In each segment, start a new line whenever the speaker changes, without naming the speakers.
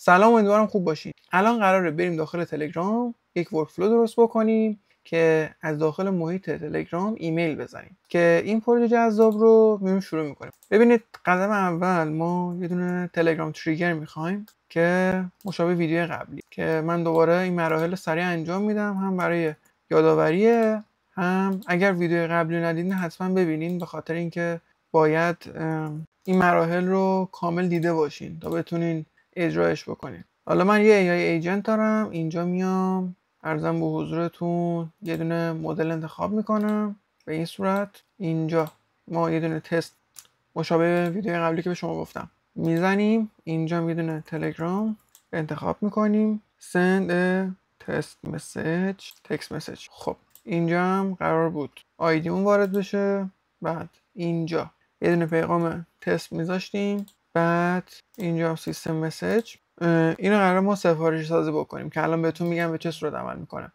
سلام، امیدوارم خوب باشین. الان قراره بریم داخل تلگرام یک ورکفلو درست بکنیم که از داخل محیط تلگرام ایمیل بزنیم که این پروژه جذاب رو میریم شروع میکنیم. ببینید، قدم اول ما یه دونه تلگرام تریگر میخوایم که مشابه ویدیو قبلی که من دوباره این مراحل سریع انجام میدم، هم برای یادآوریه، هم اگر ویدیو قبلی ندیدین حتما ببینین، به خاطر اینکه باید این مراحل رو کامل دیده باشین تا بتونین اجرایش بکنین. حالا من یه AI ایجنت دارم، اینجا میام عرضم به حضورتون یه دونه مدل انتخاب میکنم. به این صورت اینجا ما یه دونه تست مشابه ویدیو قبلی که به شما گفتم میزنیم. اینجا یه دونه تلگرام انتخاب میکنیم، send a test message text message. خب اینجا هم قرار بود آیدیمون وارد بشه، بعد اینجا یه دونه پیغام تست میذاشتیم، بعد اینجا سیستم مسیج. اینو قرار ما سفارش سازی بکنیم که الان بهتون میگم به چه صورت عمل میکنه.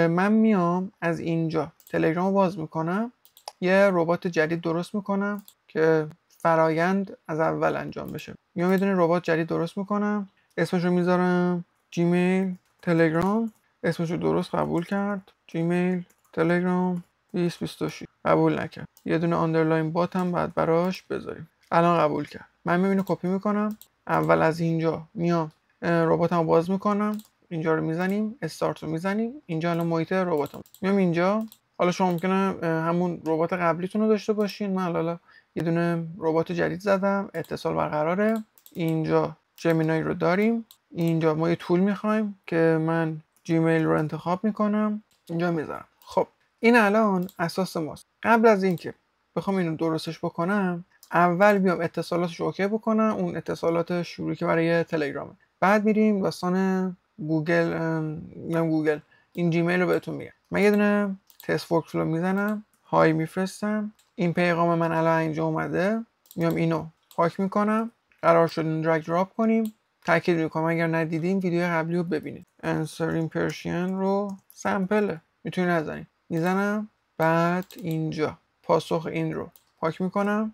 من میام از اینجا تلگرام رو باز میکنم، یه ربات جدید درست میکنم که فرایند از اول انجام بشه. میام یه دونه ربات جدید درست میکنم، اسمشو میذارم جیمیل تلگرام. اسمشو درست قبول کرد، جیمیل تلگرام 2026. قبول نکرد، یه دونه آندرلاین بات هم بعد براش بذاریم. الان قبول کرد. من میبینم کپی میکنم، اول از اینجا میام رباتمو باز میکنم، اینجا رو میزنیم، استارت رو میزنیم. اینجا الان محیط رباتم. میام اینجا، حالا شما ممکنه همون ربات قبلیتون رو داشته باشین. من حالا یه دونه ربات جدید زدم، اتصال برقراره. اینجا جمینای رو داریم. اینجا ما یه طول میخوایم که من جیمیل رو انتخاب میکنم، اینجا میذارم. خب این الان اساس ماست. قبل از اینکه بخوام اینو درستش بکنم، اول بیام اتصالاتش اوکی بکنم، اون اتصالات شروعی که برای تلگرامه. بعد میریم داستان گوگل این جیمیل رو بهتون میگم. من یه دونه تست ورکفلو میزنم، های میفرستم. این پیغام من الان اینجا اومده، میام اینو پاک میکنم. قرار شد درگ دراپ کنیم. تاکید میکنم اگر ندیدین ویدیو قبلی رو ببینید. answering Persian رو سمپله، میتونید نزنید. میزنم، بعد اینجا پاسخ این رو پاک میکنم،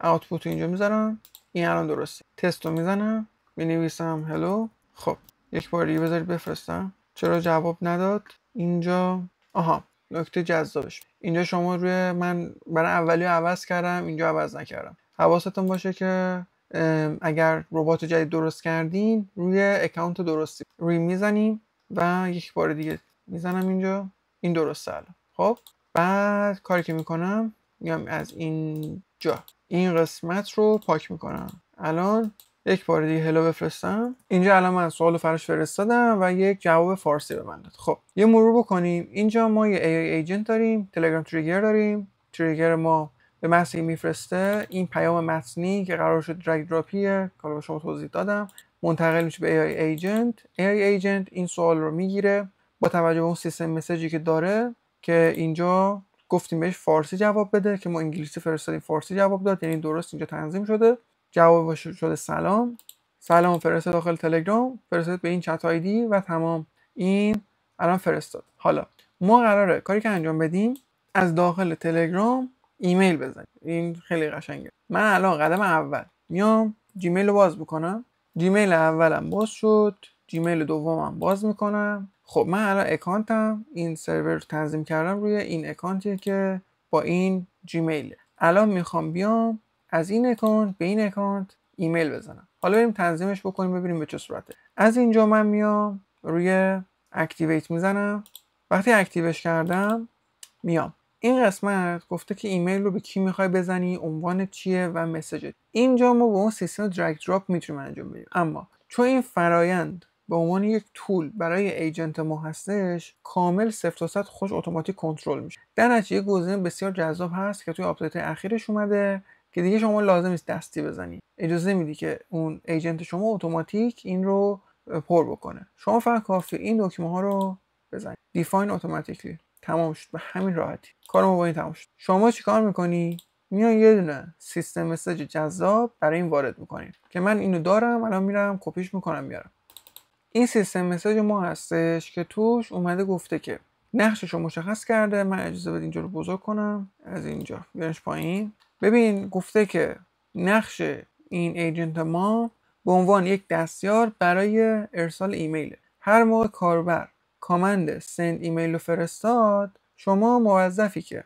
آوتپوت اینجا میذارم. این الان درسته. تست رو میزنم، مینویسم هلو. خب یک بار دیگه بذارید بفرستم. چرا جواب نداد؟ اینجا نکته جذابش، اینجا شما روی من برای اولی عوض کردم، اینجا عوض نکردم. حواستون باشه که اگر ربات جدید درست کردین روی اکانت درستی روی میزنیم و یک بار دیگه میزنم اینجا. این درسته الان. خب بعد کاری که میکنم، میام از اینجا این قسمت رو پاک میکنم. الان یک بار دیگه هلو بفرستم. اینجا الان من سوالو فرش فرستادم و یک جواب فارسی به من داد. خب یه مرور بکنیم. اینجا ما یه AI ایجنت داریم، تلگرام تریگر داریم. تریگر ما به محض میفرسته این پیام متنی که قرار شد درگ دراپیه که به شما توضیح دادم، منتقل میشه به AI ایجنت. AI ایجنت این سوال رو میگیره با توجه به اون سیستم مسیجی که داره، که اینجا گفتیم بهش فارسی جواب بده، که ما انگلیسی فرستادیم فارسی جواب داد، یعنی درست اینجا تنظیم شده. جواب شده سلام فرستاد داخل تلگرام، فرستاد به این چت آیدی و تمام. این الان فرستاد. حالا ما قراره کاری که انجام بدیم از داخل تلگرام ایمیل بزنیم. این خیلی قشنگه. من الان قدم اول میام جیمیل رو باز میکنم. جیمیل اولم باز شد، جیمیل دومم باز میکنم. خب من الان اکانتم این سرور رو تنظیم کردم روی این اکانتیه که با این جیمیل. الان میخوام بیام از این اکانت به این اکانت ایمیل بزنم. حالا بریم تنظیمش بکنیم ببینیم به چه صورته. از اینجا من میام روی اکتیویت میزنم. وقتی اکتیوش کردم میام این قسمت گفته که ایمیل رو به کی میخوای بزنی، عنوان چیه و مسیجت. اینجا ما با اون سیستم درگ دراپ میتونیم انجام بدیم، اما چون این فرایند به عنوان یک تول برای ایجنت ما هستش، کامل 0 تا 100 خوش اتوماتیک کنترل میشه. در نتیجه گزینه بسیار جذاب هست که توی آپدیت اخیرش اومده که دیگه شما لازم نیست دستی بزنی. اجازه میدی که اون ایجنت شما اتوماتیک این رو پر بکنه. شما فقط کافیه این دکمه ها رو بزنید. دیفاین اتوماتیکلی. تمام شد. به همین راحتی کار ما با این تمام شد. شما چیکار میکنی؟ میای یه دونه سیستم مسیج جذاب برای این وارد میکنی که من اینو دارم. الان میرم کپیش میکنم میارم. این سیستم مسیج ما هستش که توش اومده گفته که نقشش رو مشخص کرده. من اجازه بدید اینجا رو بزرگ کنم، از اینجا بیارش پایین. ببین گفته که نقش این ایجنت ما به عنوان یک دستیار برای ارسال ایمیل. هر موقع کاربر کامند سند ایمیل رو فرستاد، شما موظفی که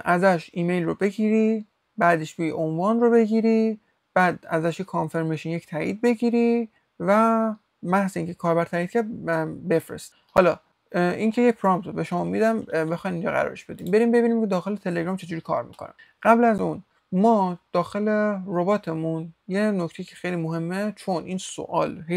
ازش ایمیل رو بگیری، بعدش بی عنوان رو بگیری، بعد ازش کانفرمیشن یک تایید بگیری و محض اینکه کاربر تایید کرد بفرست. حالا این که یه پرامپت به شما میدم، بخواید اینجا قرارش بدیم. بریم ببینیم که داخل تلگرام چجوری کار میکنه. قبل از اون ما داخل رباتمون یه نکته که خیلی مهمه، چون این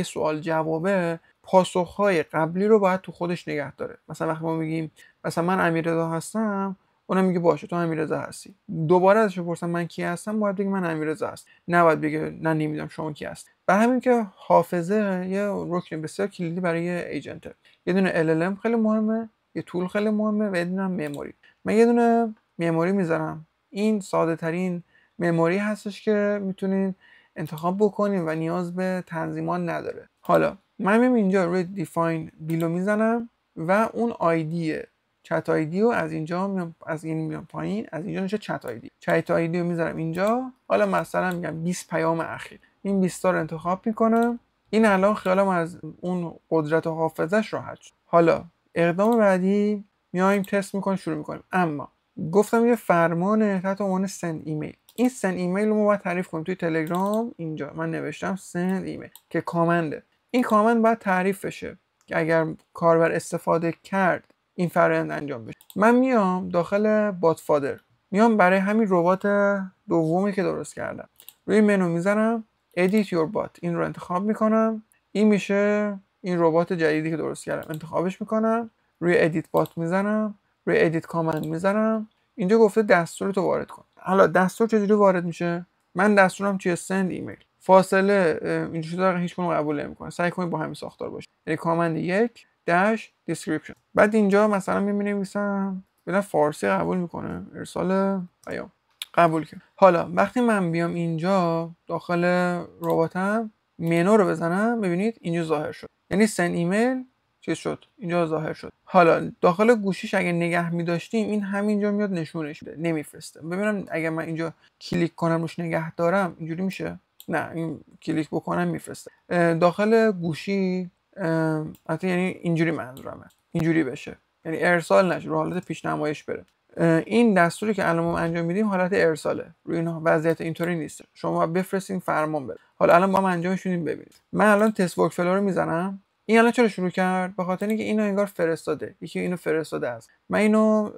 سوال جوابه، پاسخهای قبلی رو باید تو خودش نگه داره. مثلا وقتی ما میگیم مثلا من امیررضا هستم، اونم میگه باشه تو امیررضا هستی. دوباره ازش بپرسم من کی هستم، باید بگه من امیررضا هستم. نباید بگه نه نمیدونم شما کی هست. برای همین که حافظه یه رکن بسیار کلیدی برای ایجنته. یه دونه LLM خیلی مهمه، یه طول خیلی مهمه و یه دونه مموری. من یه دونه مموری میذارم. این ساده ترین مموری هستش که میتونین انتخاب بکنین و نیاز به تنظیمات نداره. حالا من میام اینجا روی دیفاین بیلو میزنم و اون آیدیه چت آیدی رو از اینجا میام، از این میام پایین، از اینجا میشه چت آیدی. چت آیدی رو میذارم اینجا. حالا مثلا میگم 20 پیام اخیر. این 20 تا رو انتخاب میکنم. این الان خیالم از اون قدرت حافظش راحت شد. حالا اقدام بعدی میایم تست میکنیم، شروع میکنیم. اما گفتم یه فرمانه تحت عنوان سند ایمیل. این سند ایمیل رو ما باید تعریف کنیم توی تلگرام. اینجا من نوشتم سند ایمیل که کامنده. این کامند باید تعریف بشه که اگر کاربر استفاده کرد این فرآیند انجام بشه. من میام داخل باتفادر، میام برای همین ربات دومی که درست کردم روی منو میزنم edit your bot، این رو انتخاب میکنم. این میشه این ربات جدیدی که درست کردم، انتخابش میکنم، روی edit bot میزنم، روی edit command میزنم. اینجا گفته دستور تو وارد کن. حالا دستور چجوری وارد میشه؟ من دستورم چیه؟ سند ایمیل. فاصله اینجوری دقیقا هیچ کنون قبول نمیکنه. سعی کنید با همین ساختار باشه. یعنی کامند 1 داش دیسکریپشن. بعد اینجا مثلا می‌نویسم ببینم فارسی قبول میکنه، ارسال پیام قبول کرد. حالا وقتی من بیام اینجا داخل رباتم منو رو بزنم، ببینید اینجا ظاهر شد. یعنی سند ایمیل چیز شد، اینجا ظاهر شد. حالا داخل گوشیش اگه نگه می‌داشتیم این همینجا میاد نشونش میده، نمیفرسته. ببینم اگه من اینجا کلیک کنم روش نگه دارم اینجوری میشه؟ نه، این کلیک بکنم میفرسته. داخل گوشی حتی یعنی اینجوری منظورمه، اینجوری بشه، یعنی ارسال نشه، رو حالت پیشنمایش بره. این دستوری که الان ما انجام میدیم حالت ارساله، روی این وضعیت اینطوری نیست. شما بفرستین فرمان بره. حالا الان با هم انجامش میدیم ببینید. من الان تست ورک فلو رو میزنم. این الان چرا شروع کرد؟ به خاطر اینکه اینو انگار فرستاده، یکی اینو فرستاده است. من اینو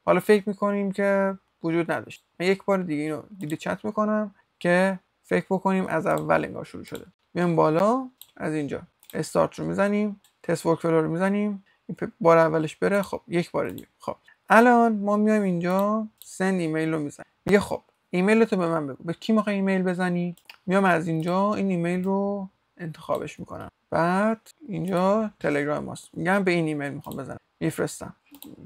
حالا فکر میکنیم که وجود نداشت. من یک بار دیگه اینو دیلیت چت میکنم که فکر بکنیم از اول انگار شروع شده. میام بالا، از اینجا استارت رو میزنیم، تست ورک فلو رو میزنیم، این بار اولش بره. خب یک بار دیگه. خب الان ما میایم اینجا سند ایمیل رو میزنیم. میگه خب ایمیل تو به من بگو، به کی میخوای ایمیل بزنی؟ میام از اینجا این ایمیل رو انتخابش میکنم. بعد اینجا تلگرام ماست، میگم به این ایمیل میخوام بزنم، میفرستم.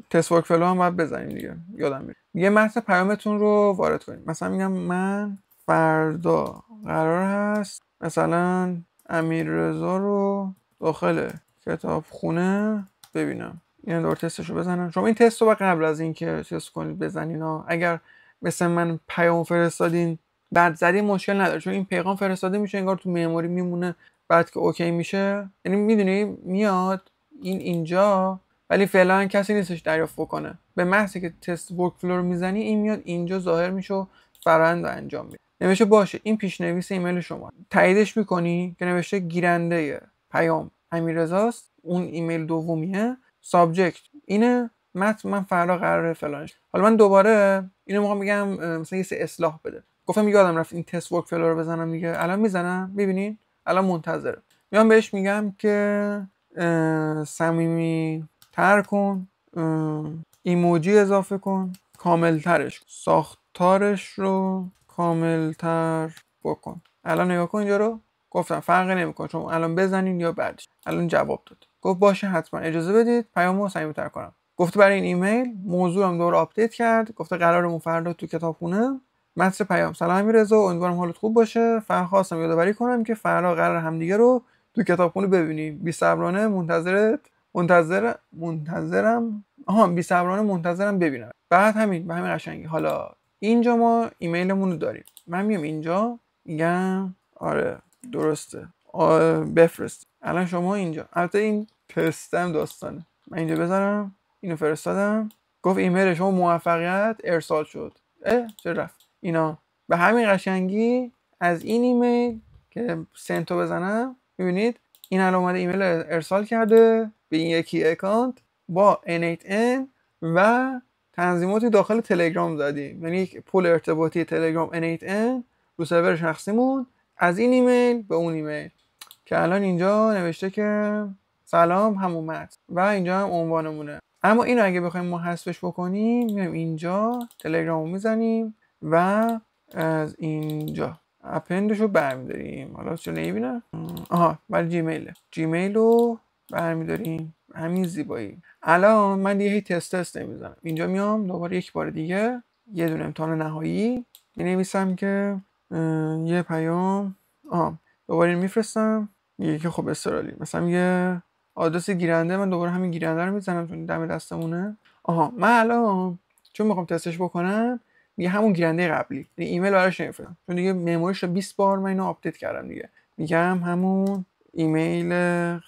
تست ورک فلو هم باید بزنیم دیگه، یادم میره. میگه متن پیامتون رو وارد کنید. مثلا میگم من فردا قرار هست مثلا امیررضا رو داخل کتابخونه ببینم. این دور تستشو بزنن. شما این تست رو قبل از اینکه تست کنید بزنین ها. اگر مثل من پیام فرستادین بعد زدین مشکل نداره، چون این پیغام فرستاده میشه انگار تو مموری میمونه، بعد که اوکی میشه یعنی میدونی میاد این اینجا، ولی فعلا کسی نیستش دریافت بکنه. به محضی که تست ورک فلو رو میزنی این میاد اینجا ظاهر میشه و فرآیند رو انجام میده. نوشته باشه این پیشنویس ایمیل شما، تاییدش میکنی که نوشته گیرنده پیام امیررضاست، اون ایمیل دومیه، سابجکت اینه، متن من فردا قراره فلانش. حالا من دوباره اینو میخوام بگم مثلا یه سری اصلاح بده. گفتم یادم رفت این تست ورک فلو رو بزنم دیگه. الان میزنم، ببینین الان منتظره. میام بهش میگم که صمیمی تر کن، ایموجی اضافه کن، کامل ترش، ساختارش رو کامل تر بکن. الان نگاه کن اینجا رو، گفتم فرقی نمیکنه چون الان بزنین یا بعدش. الان جواب داد. گفت باشه حتما اجازه بدید پیامو صمیمی‌تر کنم. گفته برای این ایمیل موضوعم دوباره آپدیت کرد. گفته قرارمون فردا تو کتابخونه. متن پیام: سلام امیررضا، امیدوارم حالت خوب باشه. فقط خواستم یادآوری کنم که فردا قرار همدیگه رو تو کتابخونه ببینیم. بی‌صبرانه منتظرم ببینم. بعد همین به همین قشنگی. حالا اینجا ما ایمیلمون رو داریم. من میام اینجا میگم آره درسته بفرست. الان شما اینجا، البته این تستم داستانه، من اینجا بذارم اینو فرستادم، گفت ایمیل شما موفقیت ارسال شد. چه رفت اینا به همین قشنگی از این ایمیل که سنتو بزنم میبینید این الان اومده ایمیل ارسال کرده به این یکی اکانت با N8N و تنظیماتی داخل تلگرام زدیم، یعنی یک پول ارتباطی تلگرام N8N رو سرور شخصیمون از این ایمیل به اون ایمیل که الان اینجا نوشته که سلام همون متن و اینجا هم عنوانمونه. اما اینو اگه بخوایم ما حذفش بکنیم میایم اینجا تلگرامو میزنیم و از اینجا اپندشو برمیداریم. حالا چون نمیبینم ولی جیمیل رو برمیداریم همین زیبایی. الان من دیگه تست نمیزنم، اینجا میام دوباره یک بار دیگه یه دونه امتحان نهایی مینویسم که یه پیام دوباره میفرستم، میگه که خب استرالی مثلا یه آدرس گیرنده، من دوباره همین گیرنده رو میزنم چون دم دستمونه. من الان چون میخوام تستش بکنم میگه همون گیرنده قبلی، ایمیل براش نمیفرستم چون دیگه مموریش رو 20 بار من اینو آپدیت کردم دیگه، میگم همون ایمیل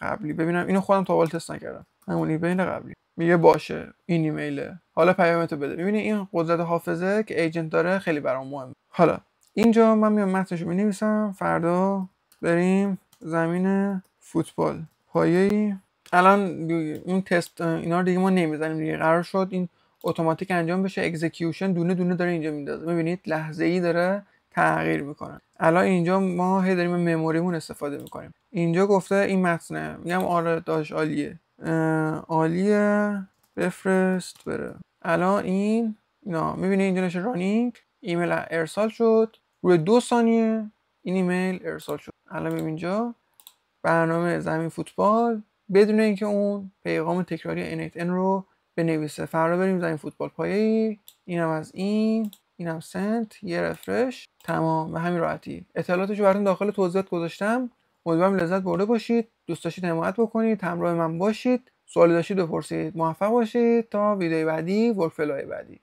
قبلی. ببینم اینو خودم تا حالا تست نکردم، همون ایمیل قبلی. میگه باشه این ایمیله، حالا پیامتو بده. میبینی این قدرت حافظه که ایجنت داره خیلی برام مهمه. حالا اینجا من میام متنشو مینویسم، فردا بریم زمین فوتبال پایه‌ای. الان اون تست اینا رو دیگه ما نمیزنیم دیگه، قرار شد این اتوماتیک انجام بشه. اکزیکیوشن دونه دونه داره اینجا میندازه، میبینید لحظه‌ای داره تغییر میکنه. الان اینجا ما هی داریم مموریمون استفاده میکنیم. اینجا گفته این متنه، میگم آره داش عالیه بفرست بره. الان اینا میبینید اینجا نشه رانینگ، ایمیل ارسال شد، روی 2 ثانیه این ایمیل ارسال شد. الان میبینید اینجا برنامه زمین فوتبال بدون اینکه اون پیغام تکراری N8N رو بنویسه. فردا بریم زمین فوتبال پایه‌ای، اینم از اینم سنت، یه رفرش، تمام. به همین راحتی اطلاعاتشو براتون داخل توضیحات گذاشتم. امیدوارم لذت برده باشید. دوست داشتید حمایت بکنید، همراه من باشید. سوالی داشتید بپرسید. موفق باشید تا ویدیو بعدی، ورکفلوهای بعدی.